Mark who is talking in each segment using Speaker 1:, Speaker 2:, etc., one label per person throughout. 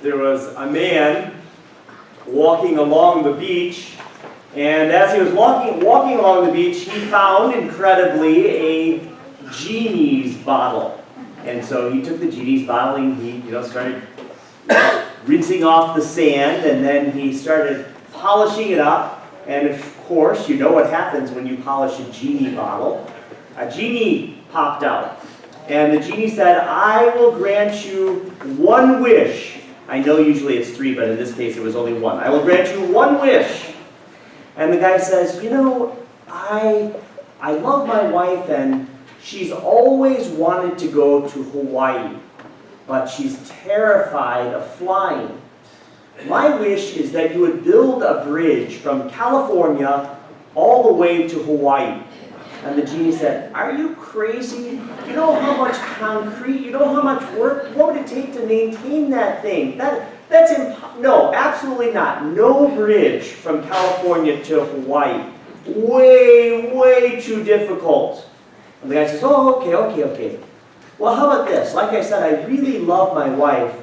Speaker 1: there was a man walking along the beach, and as he was walking along the beach, he found, incredibly, a genie's bottle. And so he took the genie's bottle and he started rinsing off the sand, and then he started polishing it up. And of course, you know what happens when you polish a genie bottle. A genie popped out. And the genie said, "I will grant you one wish." I know usually it's 3, but in this case it was only 1. "I will grant you one wish." And the guy says, I love my wife, and she's always wanted to go to Hawaii, but she's terrified of flying. My wish is that you would build a bridge from California all the way to Hawaii." And the genie said, "Are you crazy? You know how much concrete, you know how much work, what would it take to maintain that thing? No, absolutely not. No bridge from California to Hawaii. Way, way too difficult." And the guy says, "Oh, okay. Well, how about this? Like I said, I really love my wife,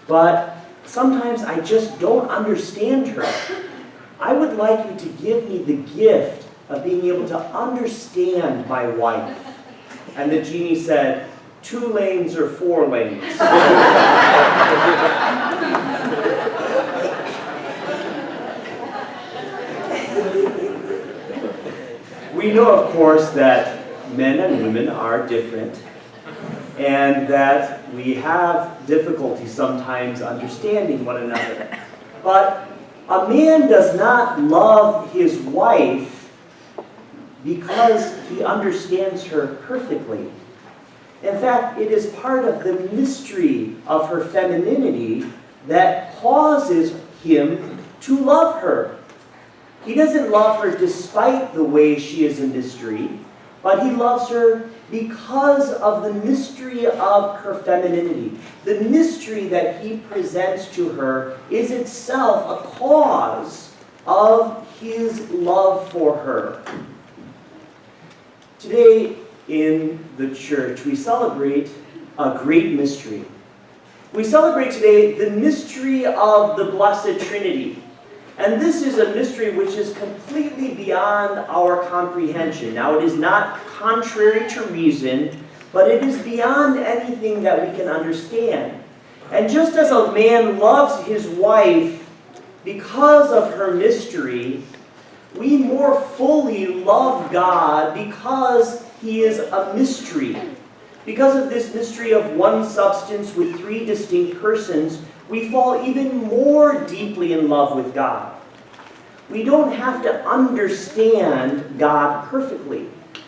Speaker 1: but sometimes I just don't understand her. I would like you to give me the gift of being able to understand my wife." And the genie said, 2 lanes or 4 lanes. We know, of course, that men and women are different, and that we have difficulty sometimes understanding one another. But a man does not love his wife because he understands her perfectly. In fact, it is part of the mystery of her femininity that causes him to love her. He doesn't love her despite the way she is a mystery, but he loves her because of the mystery of her femininity. The mystery that he presents to her is itself a cause of his love for her. Today in the church, we celebrate a great mystery. We celebrate today the mystery of the Blessed Trinity. And this is a mystery which is completely beyond our comprehension. Now, it is not contrary to reason, but it is beyond anything that we can understand. And just as a man loves his wife because of her mystery, we more fully love God because he is a mystery. Because of this mystery of one substance with 3 distinct persons, we fall even more deeply in love with God. We don't have to understand God perfectly.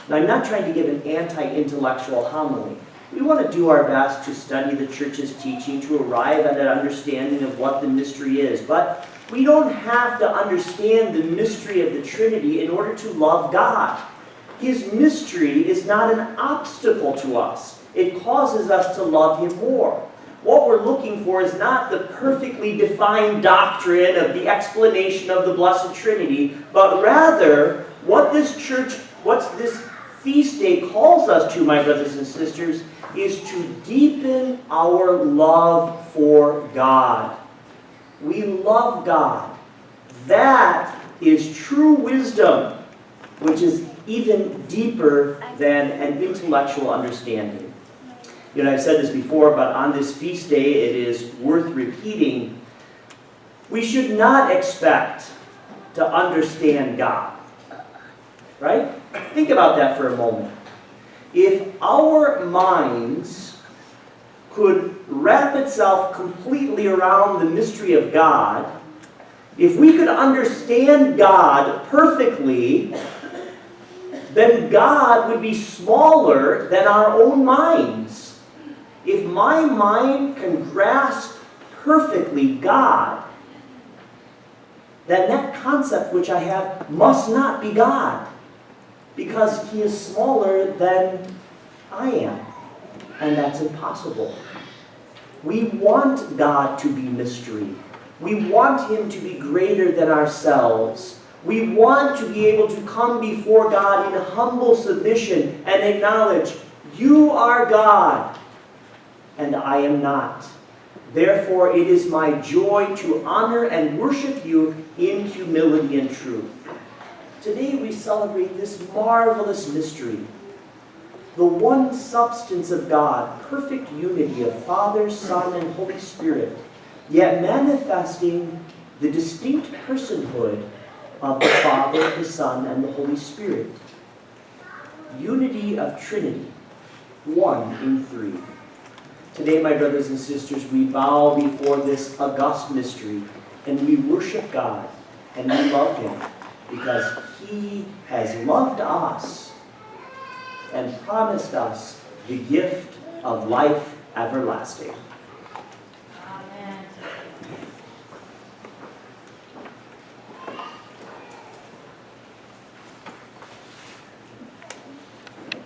Speaker 1: Now, I'm not trying to give an anti-intellectual homily. We want to do our best to study the church's teaching, to arrive at an understanding of what the mystery is. But we don't have to understand the mystery of the Trinity in order to love God. His mystery is not an obstacle to us. It causes us to love him more. What we're looking for is not the perfectly defined doctrine of the explanation of the Blessed Trinity, but rather what this feast day calls us to, my brothers and sisters, is to deepen our love for God. We love God. That is true wisdom, which is even deeper than an intellectual understanding. I've said this before, but on this feast day, it is worth repeating. We should not expect to understand God. Right? Think about that for a moment. If our minds could wrap itself completely around the mystery of God, if we could understand God perfectly, then God would be smaller than our own minds. If my mind can grasp perfectly God, then that concept which I have must not be God, because he is smaller than I am, and that's impossible. We want God to be mystery. We want him to be greater than ourselves. We want to be able to come before God in humble submission and acknowledge, you are God, and I am not. Therefore, it is my joy to honor and worship you in humility and truth. Today we celebrate this marvelous mystery, the one substance of God, perfect unity of Father, Son, and Holy Spirit, yet manifesting the distinct personhood of the Father, the Son, and the Holy Spirit. Unity of Trinity, one in three. Today, my brothers and sisters, we bow before this august mystery, and we worship God, and we love Him, because He has loved us and promised us the gift of life everlasting.